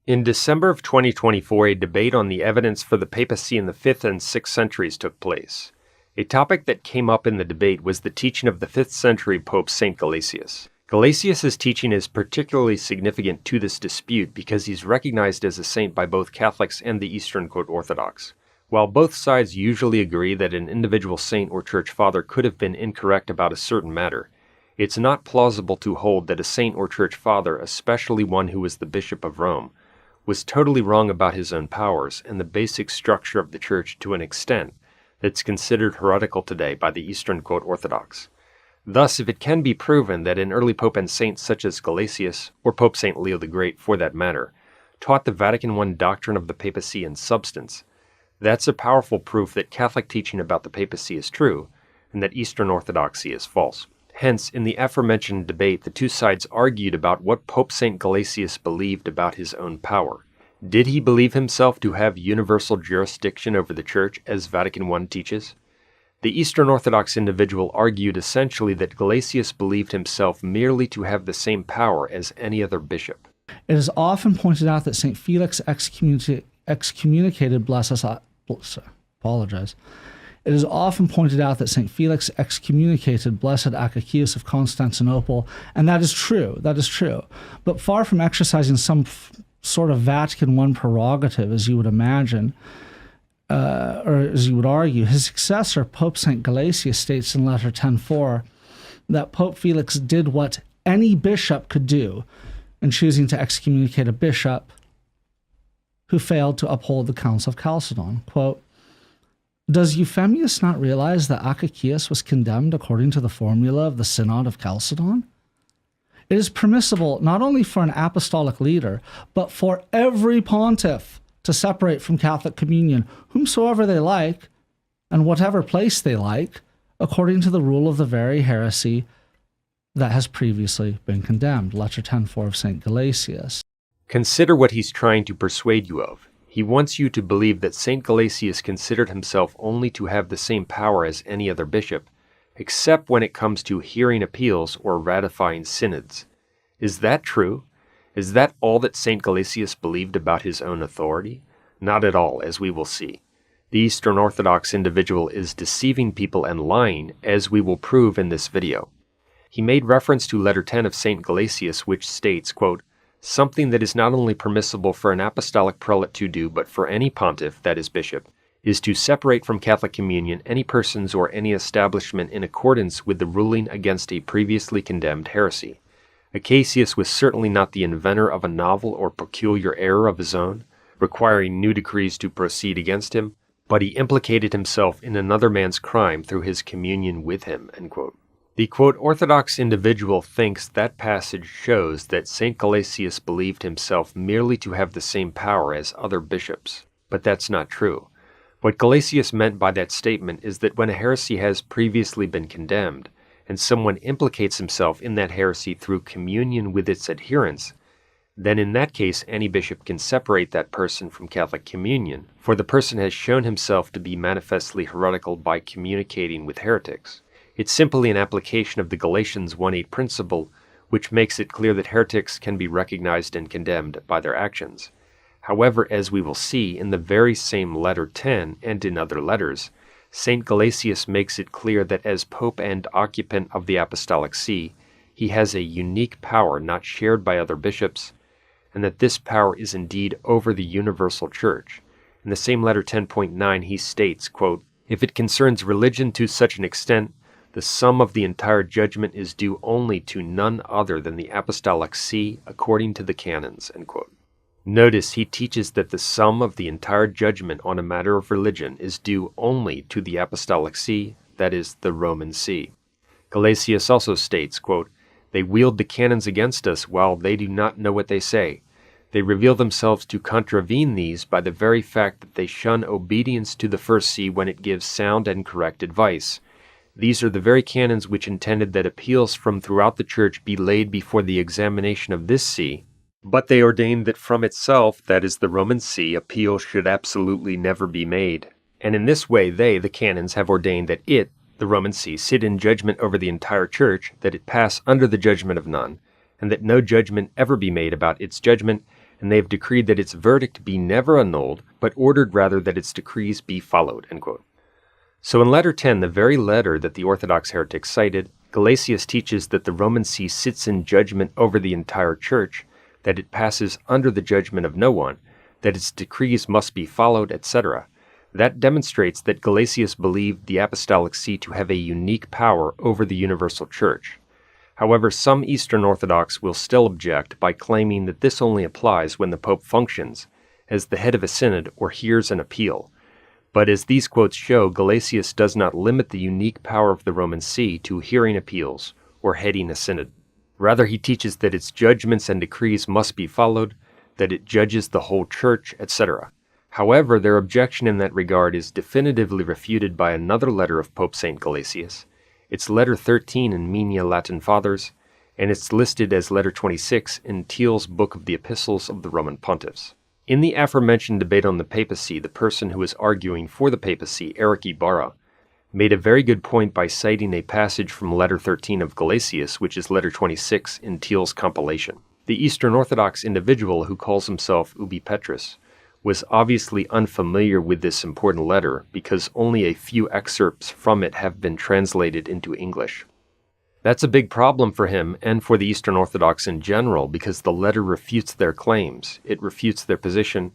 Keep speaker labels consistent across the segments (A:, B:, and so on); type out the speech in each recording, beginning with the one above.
A: In December of 2024, a debate on the evidence for the papacy in the 5th and 6th centuries took place. A topic that came up in the debate was the teaching of the 5th century Pope St. Gelasius. Gelasius' teaching is particularly significant to this dispute because he's recognized as a saint by both Catholics and the Eastern Orthodox. While both sides usually agree that an individual saint or church father could have been incorrect about a certain matter, it's not plausible to hold that a saint or church father, especially one who was the Bishop of Rome, was totally wrong about his own powers and the basic structure of the Church to an extent that's considered heretical today by the Eastern Orthodox. Thus, if it can be proven that an early pope and saint such as Gelasius, or Pope St. Leo the Great for that matter, taught the Vatican I doctrine of the papacy in substance, that's a powerful proof that Catholic teaching about the papacy is true and that Eastern Orthodoxy is false. Hence, in the aforementioned debate, the two sides argued about what Pope St. Gelasius believed about his own power. Did he believe himself to have universal jurisdiction over the Church, as Vatican I teaches? The Eastern Orthodox individual argued essentially that Gelasius believed himself merely to have the same power as any other bishop.
B: It is often pointed out that St. Felix excommunicated It is often pointed out that St. Felix excommunicated Blessed Acacius of Constantinople, and that is true. But far from exercising some sort of Vatican I prerogative, as you would imagine, or as you would argue, his successor, Pope St. Gelasius, states in Letter 10.4 that Pope Felix did what any bishop could do in choosing to excommunicate a bishop who failed to uphold the Council of Chalcedon. Quote, "Does Euphemius not realize that Acacius was condemned according to the formula of the Synod of Chalcedon? It is permissible not only for an apostolic leader, but for every pontiff to separate from Catholic communion whomsoever they like, and whatever place they like, according to the rule of the very heresy that has previously been condemned." Letter 10.4 of St. Gelasius.
A: Consider what he's trying to persuade you of. He wants you to believe that St. Gelasius considered himself only to have the same power as any other bishop, except when it comes to hearing appeals or ratifying synods. Is that true? Is that all that St. Gelasius believed about his own authority? Not at all, as we will see. The Eastern Orthodox individual is deceiving people and lying, as we will prove in this video. He made reference to Letter 10 of St. Gelasius, which states, quote, "Something that is not only permissible for an apostolic prelate to do, but for any pontiff, that is bishop, is to separate from Catholic communion any persons or any establishment in accordance with the ruling against a previously condemned heresy." Acacius was certainly not the inventor of a novel or peculiar error of his own, requiring new decrees to proceed against him, but he implicated himself in another man's crime through his communion with him, end quote. The, quote, Orthodox individual thinks that passage shows that St. Gelasius believed himself merely to have the same power as other bishops, but that's not true. What Gelasius meant by that statement is that when a heresy has previously been condemned, and someone implicates himself in that heresy through communion with its adherents, then in that case any bishop can separate that person from Catholic communion, for the person has shown himself to be manifestly heretical by communicating with heretics. It's simply an application of the Galatians 1:8 principle, which makes it clear that heretics can be recognized and condemned by their actions. However, as we will see in the very same Letter 10 and in other letters, St. Gelasius makes it clear that as Pope and occupant of the Apostolic See, he has a unique power not shared by other bishops, and that this power is indeed over the universal Church. In the same Letter 10.9 he states, quote, "If it concerns religion to such an extent, the sum of the entire judgment is due only to none other than the Apostolic See according to the canons," end quote. Notice he teaches that the sum of the entire judgment on a matter of religion is due only to the Apostolic See, that is, the Roman See. Gelasius also states, quote, "They wield the canons against us while they do not know what they say. They reveal themselves to contravene these by the very fact that they shun obedience to the first See when it gives sound and correct advice. These are the very canons which intended that appeals from throughout the Church be laid before the examination of this See, but they ordained that from itself, that is the Roman See, appeal should absolutely never be made. And in this way they, the canons, have ordained that it, the Roman See, sit in judgment over the entire Church, that it pass under the judgment of none, and that no judgment ever be made about its judgment, and they have decreed that its verdict be never annulled, but ordered rather that its decrees be followed." End quote. So in letter 10, the very letter that the Orthodox heretics cited, Gelasius teaches that the Roman See sits in judgment over the entire church, that it passes under the judgment of no one, that its decrees must be followed, etc. That demonstrates that Gelasius believed the Apostolic See to have a unique power over the universal church. However, some Eastern Orthodox will still object by claiming that this only applies when the Pope functions as the head of a synod or hears an appeal. But as these quotes show, Gelasius does not limit the unique power of the Roman See to hearing appeals or heading a synod. Rather, he teaches that its judgments and decrees must be followed, that it judges the whole church, etc. However, their objection in that regard is definitively refuted by another letter of Pope St. Gelasius. It's letter 13 in Media Latin Fathers, and it's listed as letter 26 in Thiel's Book of the Epistles of the Roman Pontiffs. In the aforementioned debate on the papacy, the person who was arguing for the papacy, Eric Ibarra, made a very good point by citing a passage from letter 13 of Gelasius, which is letter 26 in Thiel's compilation. The Eastern Orthodox individual who calls himself Ubi Petrus was obviously unfamiliar with this important letter because only a few excerpts from it have been translated into English. That's a big problem for him and for the Eastern Orthodox in general because the letter refutes their claims, it refutes their position,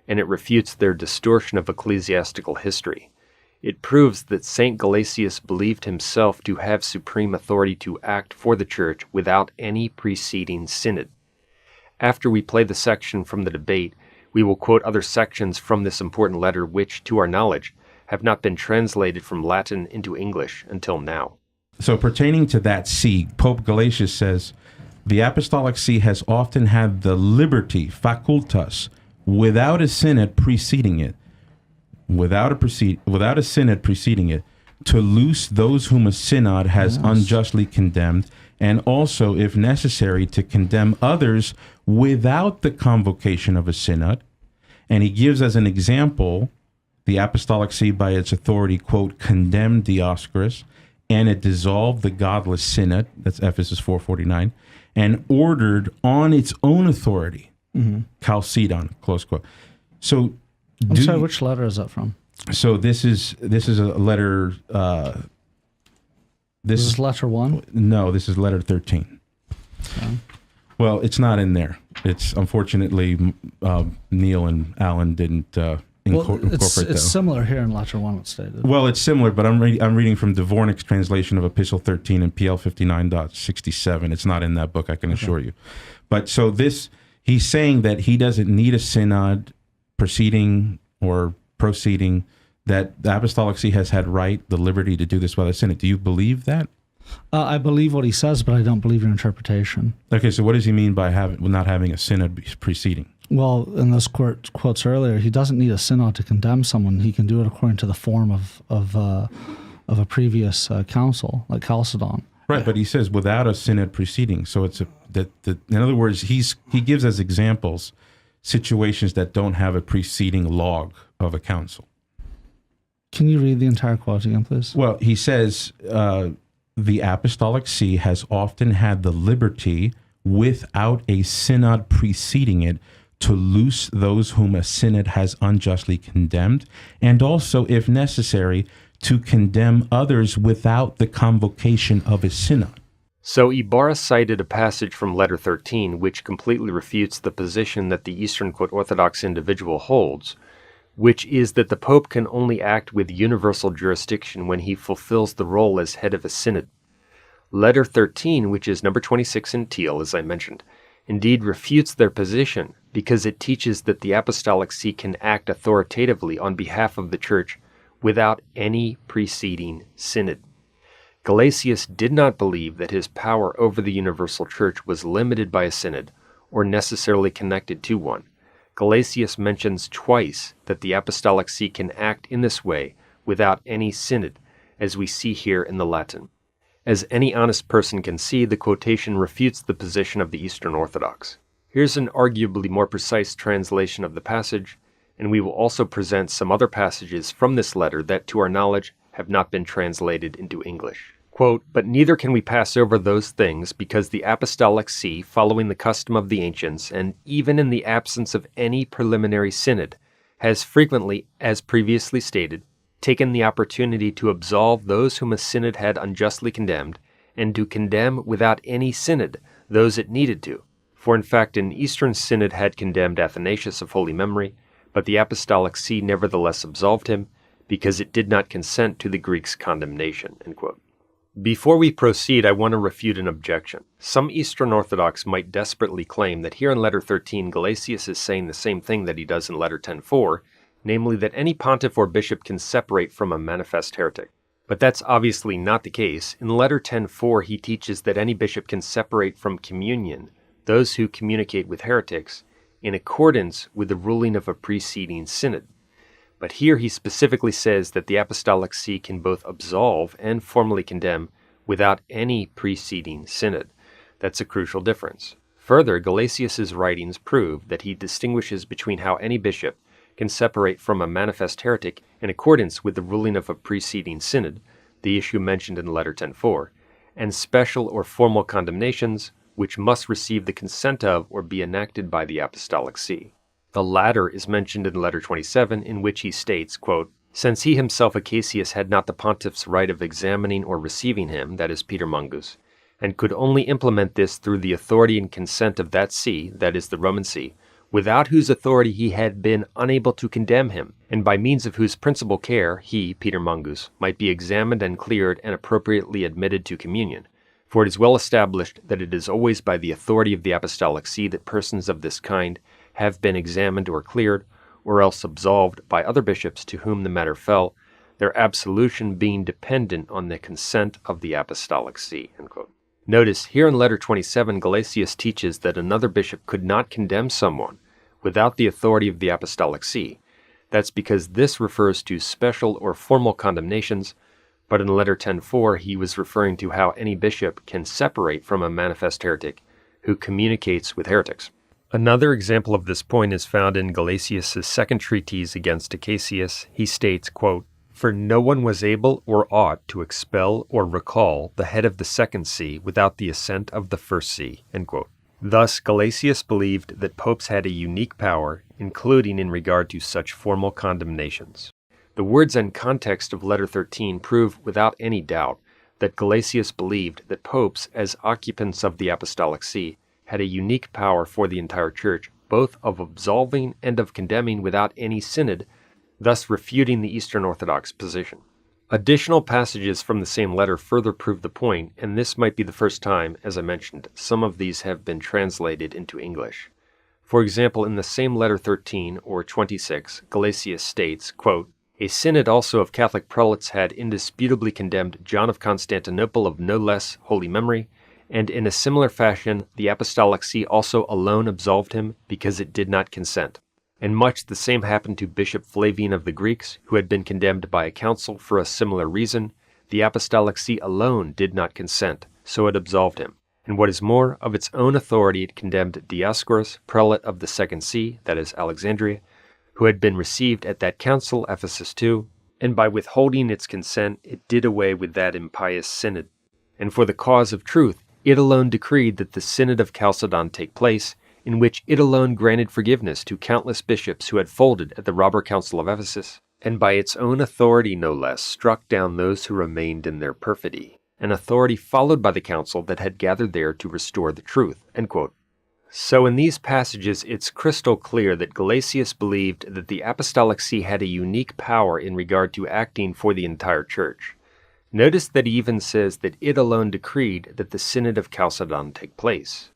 A: and it refutes their distortion of ecclesiastical history. It proves that St. Gelasius believed himself to have supreme authority to act for the Church without any preceding synod. After we play the section from the debate, we will quote other sections from this important letter which, to our knowledge, have not been translated from Latin into English until now.
C: So pertaining to that see, Pope Gelasius says, "The Apostolic See has often had the liberty, facultas, without a synod preceding it, without a synod preceding it, to loose those whom a synod has unjustly condemned, and also, if necessary, to condemn others without the convocation of a synod." And he gives as an example, the Apostolic See by its authority, quote, "condemned Dioscorus, and it dissolved the godless synod," that's Ephesus 4:49, "and ordered on its own authority, Chalcedon," close quote. So,
B: I'm sorry, which letter is that from?
C: So this is a letter.
B: This is letter 1?
C: No, this is letter 13.
B: Okay.
C: Well, it's not in there. It's unfortunately Neil and Alan didn't incorporate that.
B: It's similar here in letter 1. It's stated.
C: Well, it's similar, but I'm reading from Dvornik's translation of Epistle 13 and PL 59.67. It's not in that book, I can assure you. But so he's saying that he doesn't need a synod proceeding, that the Apostolic See has had the liberty to do this by the synod. Do you believe that?
B: I believe what he says, but I don't believe your interpretation.
C: Okay, so what does he mean by not having a synod preceding?
B: Well, in those quotes earlier, he doesn't need a synod to condemn someone. He can do it according to the form of a previous council, like Chalcedon.
C: Right, but he says without a synod preceding. So it's in other words, he gives as examples situations that don't have a preceding log of a council.
B: Can you read the entire quote again, please?
C: Well, he says, the Apostolic See has often had the liberty, without a synod preceding it, to loose those whom a synod has unjustly condemned, and also, if necessary, to condemn others without the convocation of a synod.
A: So Ibarra cited a passage from letter 13 which completely refutes the position that the Eastern Orthodox individual holds, which is that the Pope can only act with universal jurisdiction when he fulfills the role as head of a synod. Letter 13, which is number 26 in Thiel, as I mentioned, indeed refutes their position because it teaches that the Apostolic See can act authoritatively on behalf of the Church without any preceding synod. Gelasius did not believe that his power over the universal Church was limited by a synod or necessarily connected to one. Gelasius mentions twice that the Apostolic See can act in this way without any synod, as we see here in the Latin. As any honest person can see, the quotation refutes the position of the Eastern Orthodox. Here's an arguably more precise translation of the passage, and we will also present some other passages from this letter that, to our knowledge, have not been translated into English. Quote, "But neither can we pass over those things, because the Apostolic See, following the custom of the ancients, and even in the absence of any preliminary synod, has frequently, as previously stated, taken the opportunity to absolve those whom a synod had unjustly condemned, and to condemn without any synod those it needed to. For in fact an Eastern synod had condemned Athanasius of holy memory, but the Apostolic See nevertheless absolved him, because it did not consent to the Greeks' condemnation." End quote. Before we proceed, I want to refute an objection. Some Eastern Orthodox might desperately claim that here in Letter 13, Gelasius is saying the same thing that he does in Letter 10:4, namely that any pontiff or bishop can separate from a manifest heretic. But that's obviously not the case. In Letter 10:4, he teaches that any bishop can separate from communion those who communicate with heretics in accordance with the ruling of a preceding synod. But here he specifically says that the Apostolic See can both absolve and formally condemn without any preceding synod. That's a crucial difference. Further, Gelasius' writings prove that he distinguishes between how any bishop can separate from a manifest heretic in accordance with the ruling of a preceding synod, the issue mentioned in Letter 10:4, and special or formal condemnations which must receive the consent of or be enacted by the Apostolic See. The latter is mentioned in Letter 27, in which he states, quote, "Since he himself, Acacius, had not the pontiff's right of examining or receiving him," that is Peter Mungus, "and could only implement this through the authority and consent of that see," that is the Roman See, "without whose authority he had been unable to condemn him, and by means of whose principal care he, Peter Mungus, might be examined and cleared and appropriately admitted to communion. For it is well established that it is always by the authority of the Apostolic See that persons of this kind have been examined or cleared, or else absolved by other bishops to whom the matter fell, their absolution being dependent on the consent of the Apostolic See." End quote. Notice, here in Letter 27, Gelasius teaches that another bishop could not condemn someone without the authority of the Apostolic See. That's because this refers to special or formal condemnations, but in Letter 10:4 he was referring to how any bishop can separate from a manifest heretic who communicates with heretics. Another example of this point is found in Gelasius' second treatise against Acacius. He states, quote, "For no one was able or ought to expel or recall the head of the second see without the assent of the first see." End quote. Thus, Gelasius believed that popes had a unique power, including in regard to such formal condemnations. The words and context of Letter 13 prove without any doubt that Gelasius believed that popes, as occupants of the Apostolic See, had a unique power for the entire Church, both of absolving and of condemning without any synod, thus refuting the Eastern Orthodox position. Additional passages from the same letter further prove the point, and this might be the first time, as I mentioned, some of these have been translated into English. For example, in the same Letter 13, or 26, Gelasius states, quote, "A synod also of Catholic prelates had indisputably condemned John of Constantinople of no less holy memory, and in a similar fashion the Apostolic See also alone absolved him, because it did not consent. And much the same happened to Bishop Flavian of the Greeks, who had been condemned by a council for a similar reason. The Apostolic See alone did not consent, so it absolved him. And what is more, of its own authority it condemned Dioscorus, prelate of the second see, that is Alexandria, who had been received at that council, Ephesus II, and by withholding its consent it did away with that impious synod. And for the cause of truth, it alone decreed that the Synod of Chalcedon take place, in which it alone granted forgiveness to countless bishops who had folded at the robber council of Ephesus, and by its own authority no less struck down those who remained in their perfidy, an authority followed by the council that had gathered there to restore the truth." End quote. So in these passages it's crystal clear that Gelasius believed that the Apostolic See had a unique power in regard to acting for the entire Church. Notice that he even says that it alone decreed that the Synod of Chalcedon take place.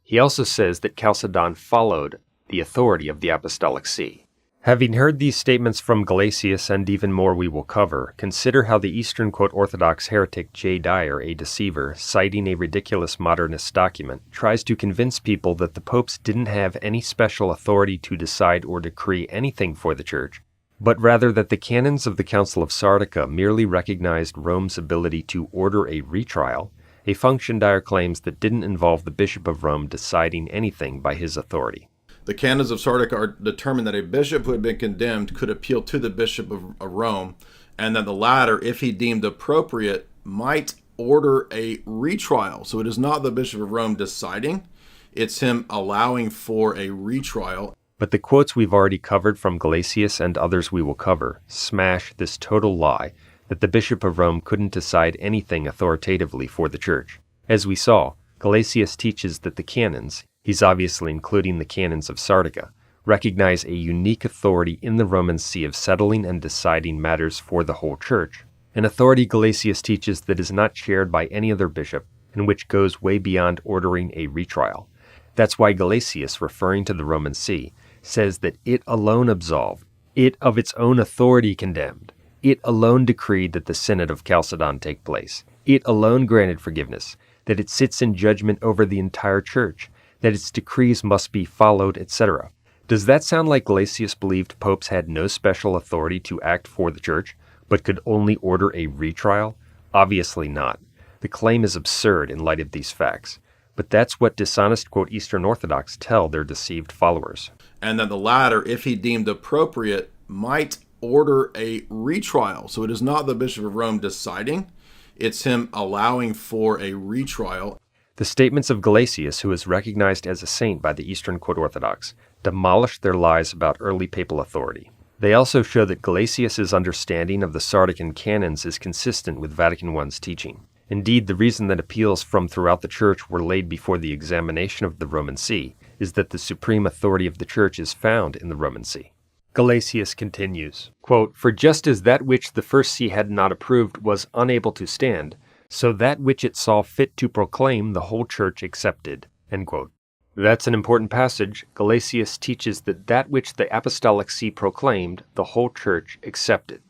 A: He also says that Chalcedon followed the authority of the Apostolic See. Having heard these statements from Gelasius and even more we will cover, consider how the Eastern Orthodox heretic J. Dyer, a deceiver, citing a ridiculous modernist document, tries to convince people that the popes didn't have any special authority to decide or decree anything for the Church, but rather that the canons of the Council of Sardica merely recognized Rome's ability to order a retrial, a function Dyer claims that didn't involve the Bishop of Rome deciding anything by his authority.
D: The canons of Sardica are determined that a bishop who had been condemned could appeal to the Bishop of Rome, and that the latter, if he deemed appropriate, might order a retrial. So it is not the Bishop of Rome deciding, it's him allowing for a retrial.
A: But the quotes we've already covered from Gelasius and others we will cover smash this total lie that the Bishop of Rome couldn't decide anything authoritatively for the Church. As we saw, Gelasius teaches that the canons, he's obviously including the canons of Sardica, recognize a unique authority in the Roman See of settling and deciding matters for the whole Church, an authority Gelasius teaches that is not shared by any other bishop and which goes way beyond ordering a retrial. That's why Gelasius, referring to the Roman See, says that it alone absolved, it of its own authority condemned, it alone decreed that the Synod of Chalcedon take place, it alone granted forgiveness, that it sits in judgment over the entire Church, that its decrees must be followed, etc. Does that sound like Gelasius believed popes had no special authority to act for the Church, but could only order a retrial? Obviously not. The claim is absurd in light of these facts. But that's what dishonest, quote, Eastern Orthodox tell their deceived followers.
D: And that the latter, if he deemed appropriate, might order a retrial. So it is not the Bishop of Rome deciding, it's him allowing for a retrial.
A: The statements of Gelasius, who is recognized as a saint by the Eastern, quote, Orthodox, demolish their lies about early papal authority. They also show that Gelasius' understanding of the Sardican canons is consistent with Vatican I's teaching. Indeed, the reason that appeals from throughout the Church were laid before the examination of the Roman See is that the supreme authority of the Church is found in the Roman See. Gelasius continues, quote, "For just as that which the first see had not approved was unable to stand, so that which it saw fit to proclaim the whole Church accepted." End quote. That's an important passage. Gelasius teaches that which the Apostolic See proclaimed, the whole Church accepted.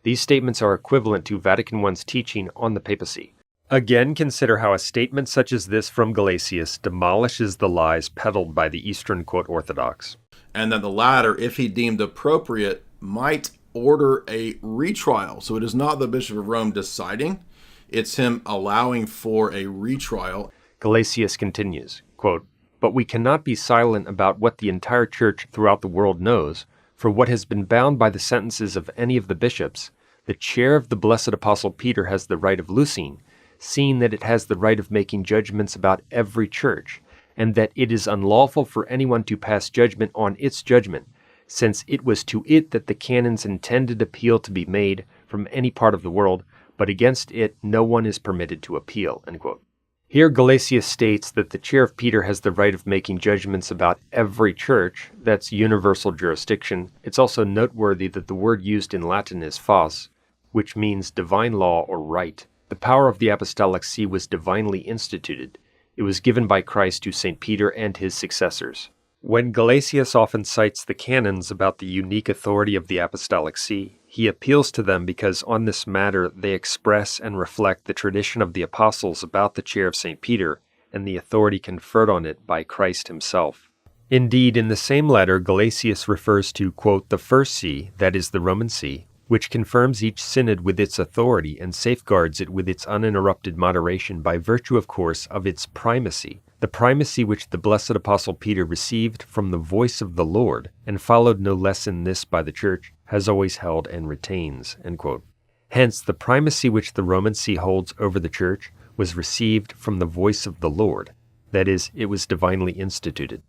A: These statements are equivalent to Vatican I's teaching on the papacy. Again, consider how a statement such as this from Gelasius demolishes the lies peddled by the Eastern, quote, Orthodox.
D: And that the latter, if he deemed appropriate, might order a retrial. So it is not the Bishop of Rome deciding, it's him allowing for a retrial.
A: Gelasius continues, quote, "But we cannot be silent about what the entire Church throughout the world knows, for what has been bound by the sentences of any of the bishops, the chair of the blessed Apostle Peter has the right of loosing, seeing that it has the right of making judgments about every church, and that it is unlawful for anyone to pass judgment on its judgment, since it was to it that the canons intended appeal to be made from any part of the world, but against it no one is permitted to appeal." End quote. Here Gelasius states that the chair of Peter has the right of making judgments about every church. That's universal jurisdiction. It's also noteworthy that the word used in Latin is fas, which means divine law or right. The power of the Apostolic See was divinely instituted. It was given by Christ to St. Peter and his successors. When Gelasius often cites the canons about the unique authority of the Apostolic See, he appeals to them because on this matter they express and reflect the tradition of the apostles about the chair of St. Peter and the authority conferred on it by Christ himself. Indeed, in the same letter, Gelasius refers to, quote, "the first see," that is the Roman See, which confirms each synod with its authority and safeguards it with its uninterrupted moderation by virtue, of course, of its primacy, the primacy which the blessed Apostle Peter received from the voice of the Lord, and followed no less in this by the Church, has always held and retains. End quote. Hence, the primacy which the Roman See holds over the Church was received from the voice of the Lord, that is, it was divinely instituted.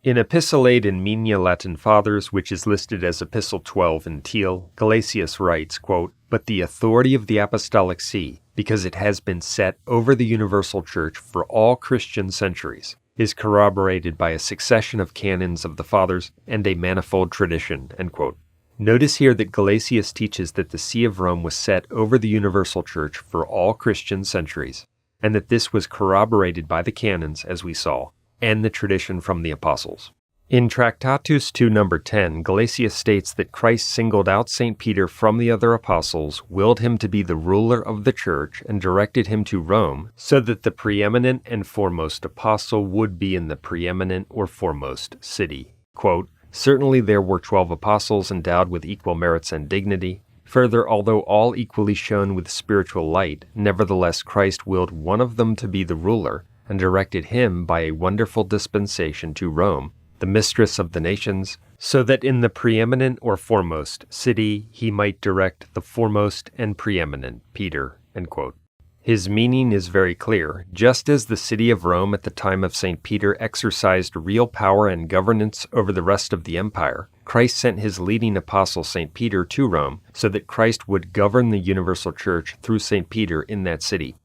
A: In Epistolae in Media Latin Fathers, which is listed as Epistle 12 in Teal, Gelasius writes, quote, "But the authority of the Apostolic See, because it has been set over the universal Church for all Christian centuries, is corroborated by a succession of canons of the Fathers and a manifold tradition." End quote. Notice here that Gelasius teaches that the See of Rome was set over the universal Church for all Christian centuries, and that this was corroborated by the canons, as we saw, and the tradition from the apostles. In Tractatus 2, number 10, Gelasius states that Christ singled out St. Peter from the other apostles, willed him to be the ruler of the Church, and directed him to Rome, so that the preeminent and foremost apostle would be in the preeminent or foremost city. Quote, "Certainly there were 12 apostles endowed with equal merits and dignity. Further, although all equally shone with spiritual light, nevertheless Christ willed one of them to be the ruler, and directed him by a wonderful dispensation to Rome, the mistress of the nations, so that in the preeminent or foremost city he might direct the foremost and preeminent Peter." End quote. His meaning is very clear. Just as the city of Rome at the time of St. Peter exercised real power and governance over the rest of the empire, Christ sent his leading apostle St. Peter to Rome so that Christ would govern the universal church through St. Peter in that city.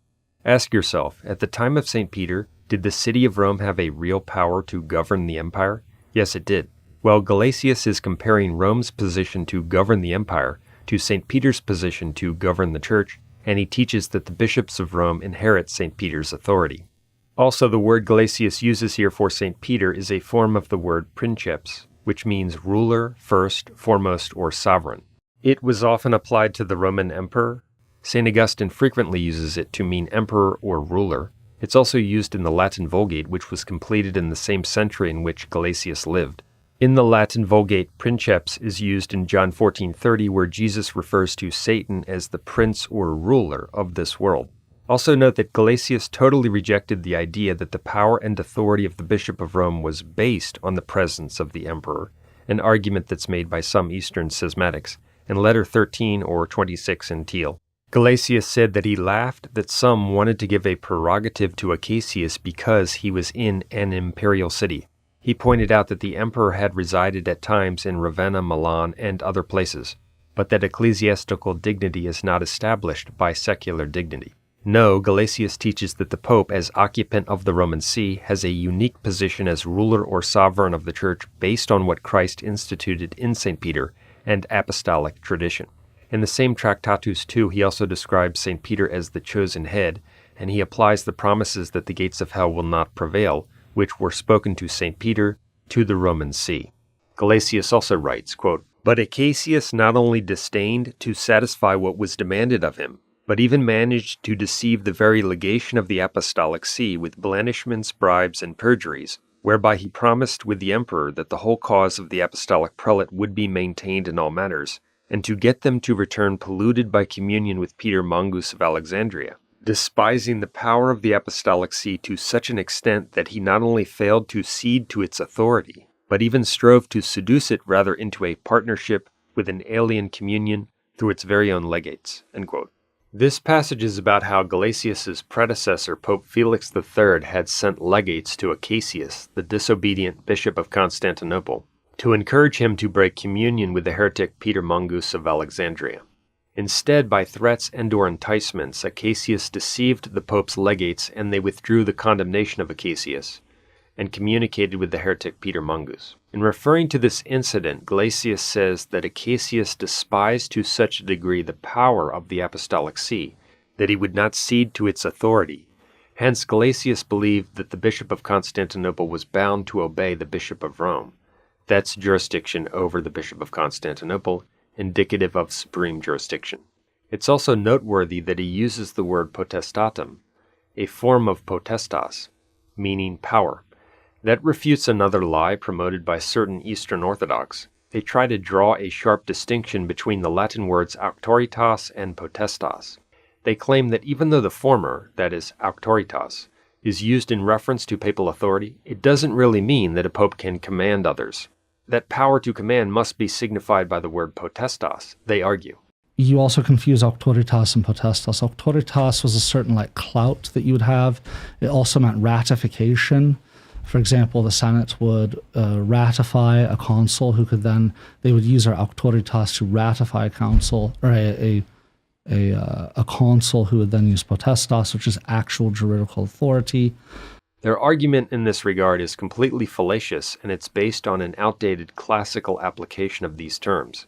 A: Ask yourself, at the time of St. Peter, did the city of Rome have a real power to govern the empire? Yes, it did. Well, Gelasius is comparing Rome's position to govern the empire to St. Peter's position to govern the church, and he teaches that the bishops of Rome inherit St. Peter's authority. Also, the word Gelasius uses here for St. Peter is a form of the word princeps, which means ruler, first, foremost, or sovereign. It was often applied to the Roman emperor. St. Augustine frequently uses it to mean emperor or ruler. It's also used in the Latin Vulgate, which was completed in the same century in which Gelasius lived. In the Latin Vulgate, princeps is used in John 14:30, where Jesus refers to Satan as the prince or ruler of this world. Also note that Gelasius totally rejected the idea that the power and authority of the Bishop of Rome was based on the presence of the emperor, an argument that's made by some Eastern schismatics, in Letter 13 or 26 in Thiel. Gelasius said that he laughed that some wanted to give a prerogative to Acacius because he was in an imperial city. He pointed out that the emperor had resided at times in Ravenna, Milan, and other places, but that ecclesiastical dignity is not established by secular dignity. No, Gelasius teaches that the Pope, as occupant of the Roman See, has a unique position as ruler or sovereign of the Church based on what Christ instituted in St. Peter and apostolic tradition. In the same Tractatus 2, he also describes St. Peter as the chosen head, and he applies the promises that the gates of hell will not prevail, which were spoken to St. Peter, to the Roman See. Gelasius also writes, quote, "But Acacius not only disdained to satisfy what was demanded of him, but even managed to deceive the very legation of the Apostolic See with blandishments, bribes, and perjuries, whereby he promised with the emperor that the whole cause of the apostolic prelate would be maintained in all matters, and to get them to return polluted by communion with Peter Mongus of Alexandria, despising the power of the Apostolic See to such an extent that he not only failed to cede to its authority, but even strove to seduce it rather into a partnership with an alien communion through its very own legates." End quote. This passage is about how Gelasius' predecessor, Pope Felix III, had sent legates to Acacius, the disobedient bishop of Constantinople, to encourage him to break communion with the heretic Peter Mongus of Alexandria. Instead, by threats and/or enticements, Acacius deceived the Pope's legates, and they withdrew the condemnation of Acacius and communicated with the heretic Peter Mongus. In referring to this incident, Gelasius says that Acacius despised to such a degree the power of the Apostolic See that he would not cede to its authority. Hence, Gelasius believed that the Bishop of Constantinople was bound to obey the Bishop of Rome. That's jurisdiction over the Bishop of Constantinople, indicative of supreme jurisdiction. It's also noteworthy that he uses the word potestatum, a form of potestas, meaning power. That refutes another lie promoted by certain Eastern Orthodox. They try to draw a sharp distinction between the Latin words auctoritas and potestas. They claim that even though the former, that is, auctoritas, is used in reference to papal authority, it doesn't really mean that a pope can command others. That power to command must be signified by the word potestas, they argue.
B: You also confuse auctoritas and potestas. Auctoritas was a certain clout that you would have. It also meant ratification. For example, the Senate would ratify a consul who could then, they would use their auctoritas to ratify a council, or a consul who would then use potestas, which is actual juridical authority.
A: Their argument in this regard is completely fallacious, and it's based on an outdated classical application of these terms.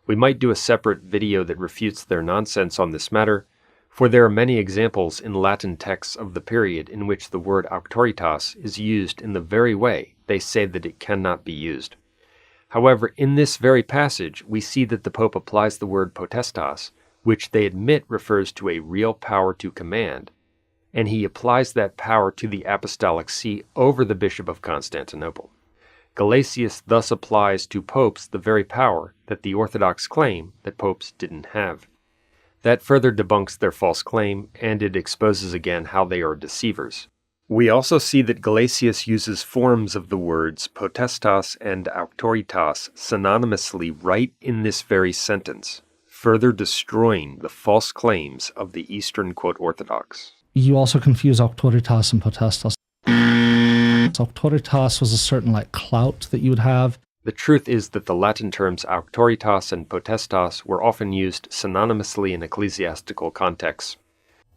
A: We might do a separate video that refutes their nonsense on this matter, for there are many examples in Latin texts of the period in which the word auctoritas is used in the very way they say that it cannot be used. However, in this very passage, we see that the Pope applies the word potestas, which they admit refers to a real power to command, and he applies that power to the Apostolic See over the Bishop of Constantinople. Gelasius thus applies to popes the very power that the Orthodox claim that popes didn't have. That further debunks their false claim, and it exposes again how they are deceivers. We also see that Gelasius uses forms of the words potestas and auctoritas synonymously right in this very sentence. further destroying the false claims of the Eastern Orthodox.
B: You also confuse auctoritas and potestas. Auctoritas was a certain clout that you would have.
A: The truth is that the Latin terms auctoritas and potestas were often used synonymously in ecclesiastical contexts.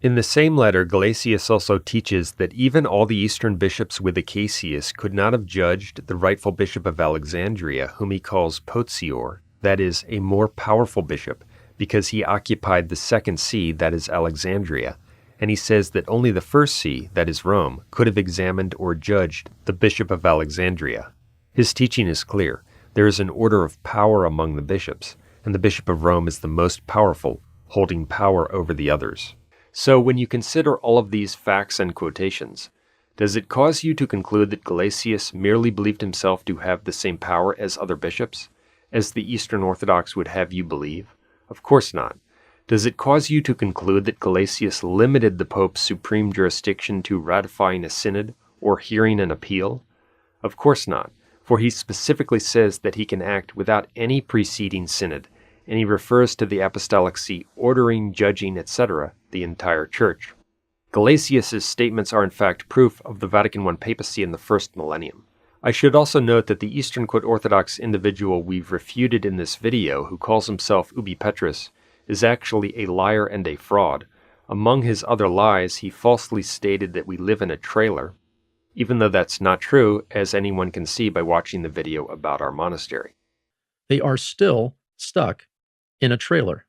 A: In the same letter, Gelasius also teaches that even all the Eastern bishops with Acacius could not have judged the rightful bishop of Alexandria, whom he calls Potior, that is, a more powerful bishop, because he occupied the second see, that is, Alexandria, and he says that only the first see, that is, Rome, could have examined or judged the bishop of Alexandria. His teaching is clear. There is an order of power among the bishops, and the bishop of Rome is the most powerful, holding power over the others. So when you consider all of these facts and quotations, does it cause you to conclude that Gelasius merely believed himself to have the same power as other bishops, as the Eastern Orthodox would have you believe? Of course not. Does it cause you to conclude that Gelasius limited the Pope's supreme jurisdiction to ratifying a synod or hearing an appeal? Of course not, for he specifically says that he can act without any preceding synod, and he refers to the Apostolic See ordering, judging, etc., the entire Church. Gelasius' statements are in fact proof of the Vatican I papacy in the first millennium. I should also note that the Eastern Orthodox individual we've refuted in this video, who calls himself Ubi Petrus, is actually a liar and a fraud. Among his other lies, he falsely stated that we live in a trailer, even though that's not true, as anyone can see by watching the video about our monastery.
E: They are still stuck in a trailer.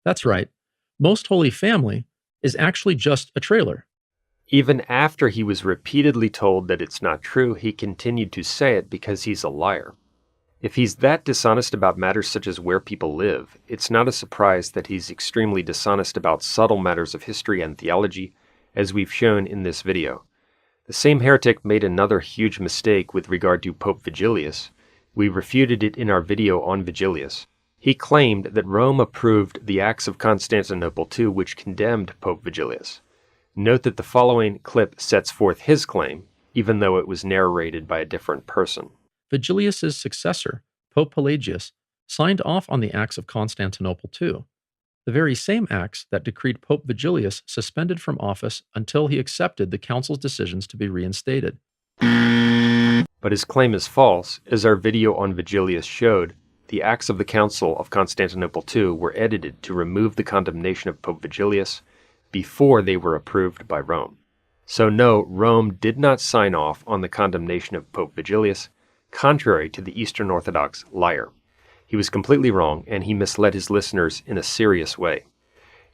E: That's right. Most Holy Family is actually just a trailer.
A: Even after he was repeatedly told that it's not true, he continued to say it because he's a liar. If he's that dishonest about matters such as where people live, it's not a surprise that he's extremely dishonest about subtle matters of history and theology, as we've shown in this video. The same heretic made another huge mistake with regard to Pope Vigilius. We refuted it in our video on Vigilius. He claimed that Rome approved the Acts of Constantinople II, which condemned Pope Vigilius. Note that the following clip sets forth his claim, even though it was narrated by a different person.
E: Vigilius' successor, Pope Pelagius, signed off on the Acts of Constantinople II, the very same acts that decreed Pope Vigilius suspended from office until he accepted the Council's decisions to be reinstated.
A: But his claim is false. As our video on Vigilius showed, the Acts of the Council of Constantinople II were edited to remove the condemnation of Pope Vigilius before they were approved by Rome. So no, Rome did not sign off on the condemnation of Pope Vigilius, contrary to the Eastern Orthodox liar. He was completely wrong, and he misled his listeners in a serious way.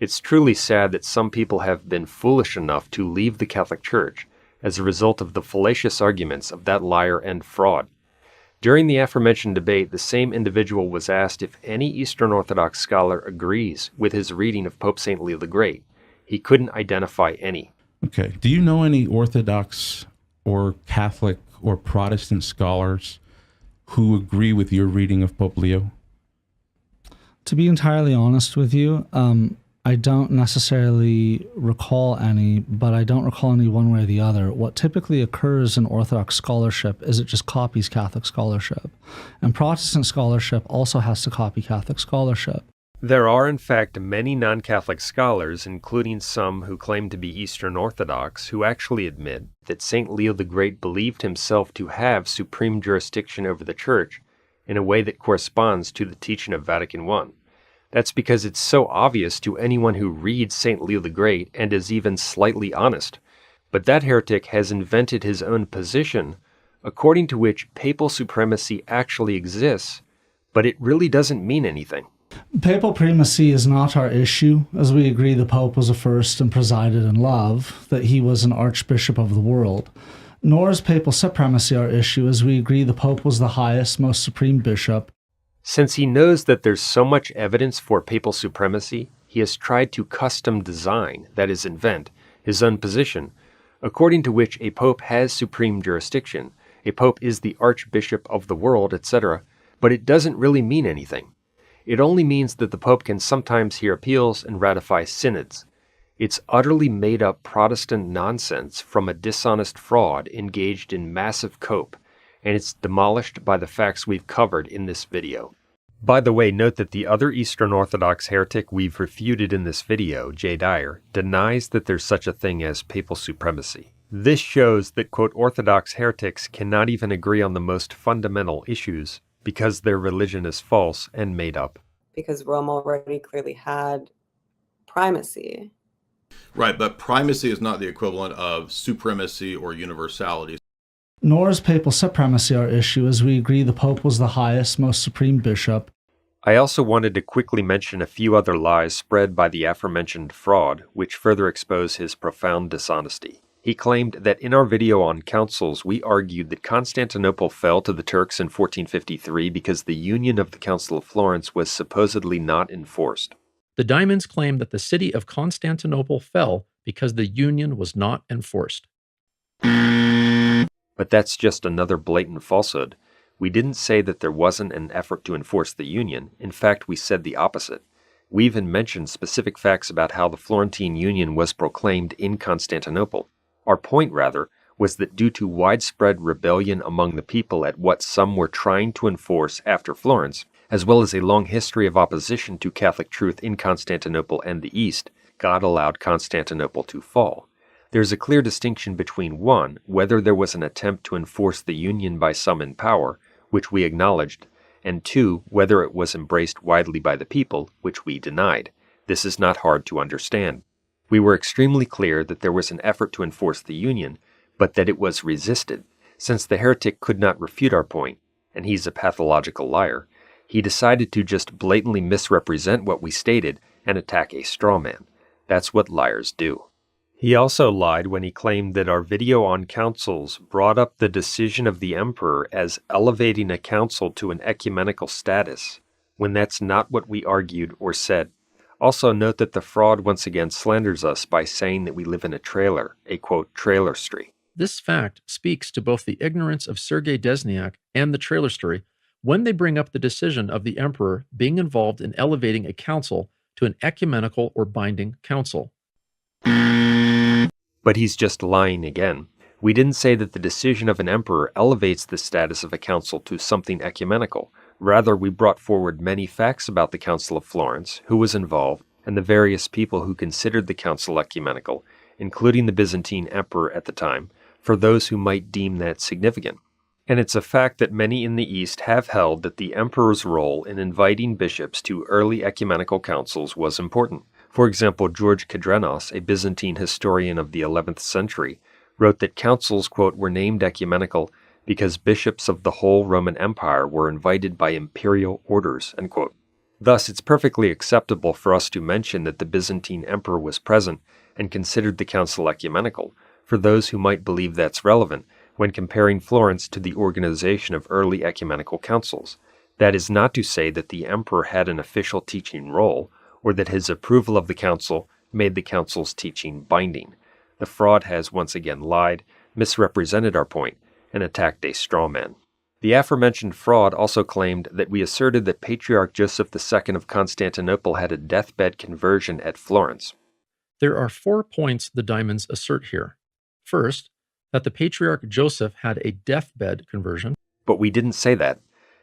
A: It's truly sad that some people have been foolish enough to leave the Catholic Church as a result of the fallacious arguments of that liar and fraud. During the aforementioned debate, the same individual was asked if any Eastern Orthodox scholar agrees with his reading of Pope St. Leo the Great. He couldn't identify any.
C: Okay. Do you know any Orthodox or Catholic or Protestant scholars who agree with your reading of Pope Leo?
B: To be entirely honest with you, I don't necessarily recall any, but I don't recall any one way or the other. What typically occurs in Orthodox scholarship is it just copies Catholic scholarship. And Protestant scholarship also has to copy Catholic scholarship.
A: There are, in fact, many non-Catholic scholars, including some who claim to be Eastern Orthodox, who actually admit that St. Leo the Great believed himself to have supreme jurisdiction over the Church in a way that corresponds to the teaching of Vatican I. That's because it's so obvious to anyone who reads St. Leo the Great and is even slightly honest. But that heretic has invented his own position, according to which papal supremacy actually exists, but it really doesn't mean anything.
B: Papal primacy is not our issue, as we agree the Pope was a first and presided in love, that he was an archbishop of the world. Nor is papal supremacy our issue, as we agree the Pope was the highest, most supreme bishop.
A: Since he knows that there's so much evidence for papal supremacy, he has tried to custom design, that is, invent, his own position, according to which a pope has supreme jurisdiction, a pope is the archbishop of the world, etc., but it doesn't really mean anything. It only means that the Pope can sometimes hear appeals and ratify synods. It's utterly made-up Protestant nonsense from a dishonest fraud engaged in massive cope, and it's demolished by the facts we've covered in this video. By the way, note that the other Eastern Orthodox heretic we've refuted in this video, J. Dyer, denies that there's such a thing as papal supremacy. This shows that, quote, Orthodox heretics cannot even agree on the most fundamental issues because their religion is false and made up.
F: Because Rome already clearly had primacy.
D: Right, but primacy is not the equivalent of supremacy or universality.
B: Nor is papal supremacy our issue, as we agree the Pope was the highest, most supreme bishop.
A: I also wanted to quickly mention a few other lies spread by the aforementioned fraud, which further expose his profound dishonesty. He claimed that in our video on councils, we argued that Constantinople fell to the Turks in 1453 because the union of the Council of Florence was supposedly not enforced.
E: The Diamonds claim that the city of Constantinople fell because the union was not enforced.
A: But that's just another blatant falsehood. We didn't say that there wasn't an effort to enforce the union. In fact, we said the opposite. We even mentioned specific facts about how the Florentine Union was proclaimed in Constantinople. Our point, rather, was that due to widespread rebellion among the people at what some were trying to enforce after Florence, as well as a long history of opposition to Catholic truth in Constantinople and the East, God allowed Constantinople to fall. There's a clear distinction between, one, whether there was an attempt to enforce the union by some in power, which we acknowledged, and two, whether it was embraced widely by the people, which we denied. This is not hard to understand. We were extremely clear that there was an effort to enforce the union, but that it was resisted. Since the heretic could not refute our point, and he's a pathological liar, he decided to just blatantly misrepresent what we stated and attack a straw man. That's what liars do. He also lied when he claimed that our video on councils brought up the decision of the emperor as elevating a council to an ecumenical status, when that's not what we argued or said. Also note that the fraud once again slanders us by saying that we live in a trailer, a quote, trailer story.
E: This fact speaks to both the ignorance of Sergei Desniak and the trailer story when they bring up the decision of the emperor being involved in elevating a council to an ecumenical or binding council.
A: But he's just lying again. We didn't say that the decision of an emperor elevates the status of a council to something ecumenical. Rather, we brought forward many facts about the Council of Florence, who was involved, and the various people who considered the council ecumenical, including the Byzantine emperor at the time, for those who might deem that significant. And it's a fact that many in the East have held that the emperor's role in inviting bishops to early ecumenical councils was important. For example, George Kadrenos, a Byzantine historian of the 11th century, wrote that councils, quote, were named ecumenical because bishops of the whole Roman Empire were invited by imperial orders, end quote. Thus, it's perfectly acceptable for us to mention that the Byzantine emperor was present and considered the council ecumenical, for those who might believe that's relevant when comparing Florence to the organization of early ecumenical councils. That is not to say that the emperor had an official teaching role, or that his approval of the council made the council's teaching binding. The fraud has once again lied, misrepresented our point, and attacked a straw man. The aforementioned fraud also claimed that we asserted that Patriarch Joseph II of Constantinople had a deathbed conversion at Florence.
E: There are 4 points the Diamonds assert here. First, that the Patriarch Joseph had a deathbed conversion.
A: But we didn't say that.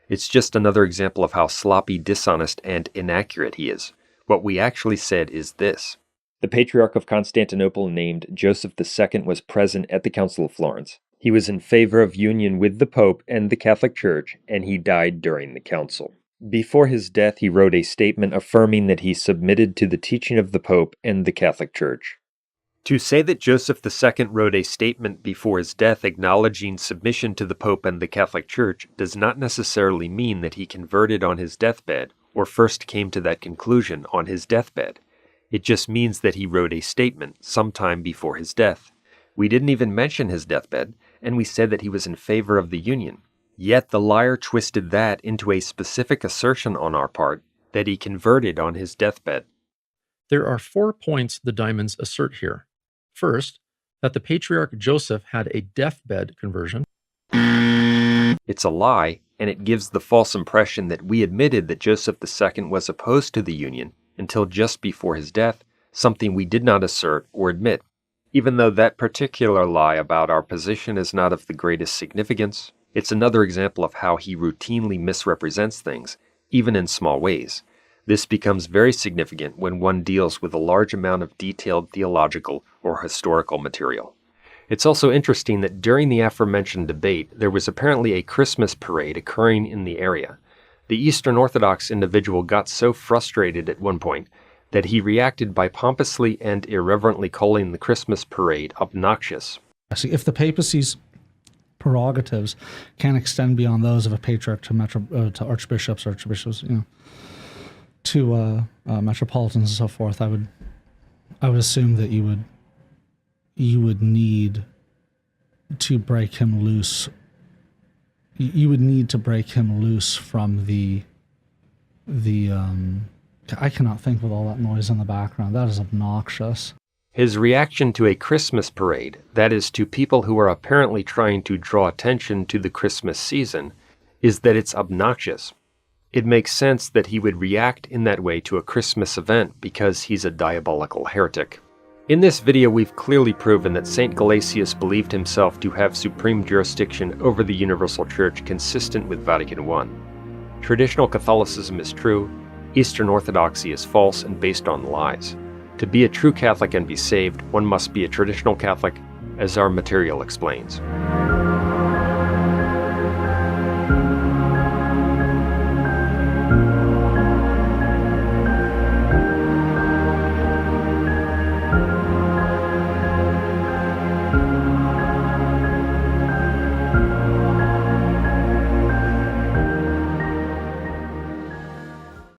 A: It's just another example of how sloppy, dishonest, and inaccurate he is. What we actually said is this. The Patriarch of Constantinople named Joseph II was present at the Council of Florence. He was in favor of union with the Pope and the Catholic Church, and he died during the council. Before his death, he wrote a statement affirming that he submitted to the teaching of the Pope and the Catholic Church. To say that Joseph II wrote a statement before his death acknowledging submission to the Pope and the Catholic Church does not necessarily mean that he converted on his deathbed or first came to that conclusion on his deathbed. It just means that he wrote a statement sometime before his death. We didn't even mention his deathbed, and we said that he was in favor of the union. Yet the liar twisted that into a specific assertion on our part that he converted on his deathbed.
E: There are 4 points the Diamonds assert here. First, that the Patriarch Joseph had a deathbed conversion.
A: It's a lie, and it gives the false impression that we admitted that Joseph II was opposed to the union until just before his death, something we did not assert or admit. Even though that particular lie about our position is not of the greatest significance, it's another example of how he routinely misrepresents things, even in small ways. This becomes very significant when one deals with a large amount of detailed theological or historical material. It's also interesting that during the aforementioned debate, there was apparently a Christmas parade occurring in the area. The Eastern Orthodox individual got so frustrated at one point that he reacted by pompously and irreverently calling the Christmas parade obnoxious.
B: See, if the papacy's prerogatives can extend beyond those of a patriarch to archbishops, to metropolitans and so forth, I would assume that you would need to break him loose. You would need to break him loose from the I cannot think with all that noise in the background. That is obnoxious.
A: His reaction to a Christmas parade, that is, to people who are apparently trying to draw attention to the Christmas season, is that it's obnoxious. It makes sense that he would react in that way to a Christmas event because he's a diabolical heretic. In this video, we've clearly proven that St. Gelasius believed himself to have supreme jurisdiction over the Universal Church consistent with Vatican I. Traditional Catholicism is true, Eastern Orthodoxy is false and based on lies. To be a true Catholic and be saved, one must be a traditional Catholic, as our material explains.